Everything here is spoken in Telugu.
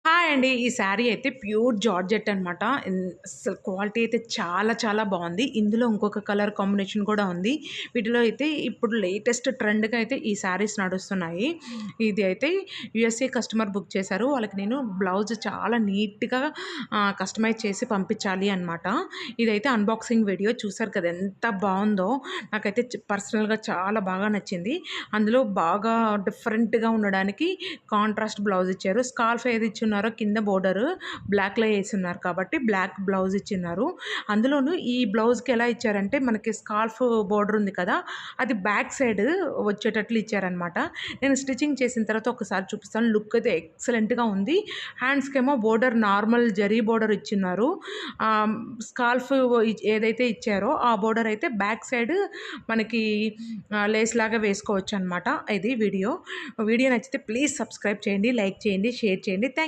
హాయ్ అండి. ఈ శారీ అయితే ప్యూర్ జార్జెట్ అనమాట. అస్సలు క్వాలిటీ అయితే చాలా చాలా బావుంది. ఇందులో ఇంకొక కలర్ కాంబినేషన్ కూడా ఉంది. వీటిలో అయితే ఇప్పుడు లేటెస్ట్ ట్రెండ్‌గా అయితే ఈ శారీస్ నడుస్తున్నాయి. ఇది అయితే యూఎస్ఏ కస్టమర్ బుక్ చేశారు. వాళ్ళకి నేను బ్లౌజ్ చాలా నీట్‌గా కస్టమైజ్ చేసి పంపించాలి అనమాట. ఇదైతే అన్బాక్సింగ్ వీడియో చూసారు కదా! ఎంత బావుందో. నాకైతే పర్సనల్‌గా చాలా బాగా నచ్చింది. అందులో బాగా డిఫరెంట్‌గా ఉండడానికి కాంట్రాస్ట్ బ్లౌజ్ ఇచ్చారు. స్కార్ఫ్ ఏది ఇచ్చున్నారో కింద బోర్డర్ బ్లాక్‌లో యేసున్నారు కాబట్టి బ్లాక్ బ్లౌజ్ ఇచ్చిన్నారు. అందులోనూ ఈ బ్లౌజ్‌కి ఎలా ఇచ్చారంటే మనకి స్కార్ఫ్ బోర్డర్ ఉంది కదా! అది బ్యాక్ సైడ్ వచ్చేటట్లు ఇచ్చారనమాట. నేను స్టిచ్చింగ్ చేసిన తర్వాత ఒకసారి చూపిస్తాను. లుక్ అయితే ఎక్సలెంట్‌గా ఉంది. హ్యాండ్స్‌కేమో బోర్డర్ నార్మల్ జరీ బోర్డర్ ఇచ్చున్నారు. స్కార్ఫ్ ఏదైతే ఇచ్చారో ఆ బోర్డర్ అయితే బ్యాక్ సైడ్ మనకి లేస్ లాగా వేసుకోవచ్చనమాట. ఇది వీడియో. వీడియో నచ్చితే ప్లీజ్ సబ్స్క్రైబ్ చేయండి, లైక్ చేయండి, షేర్ చేయండి. Thank you.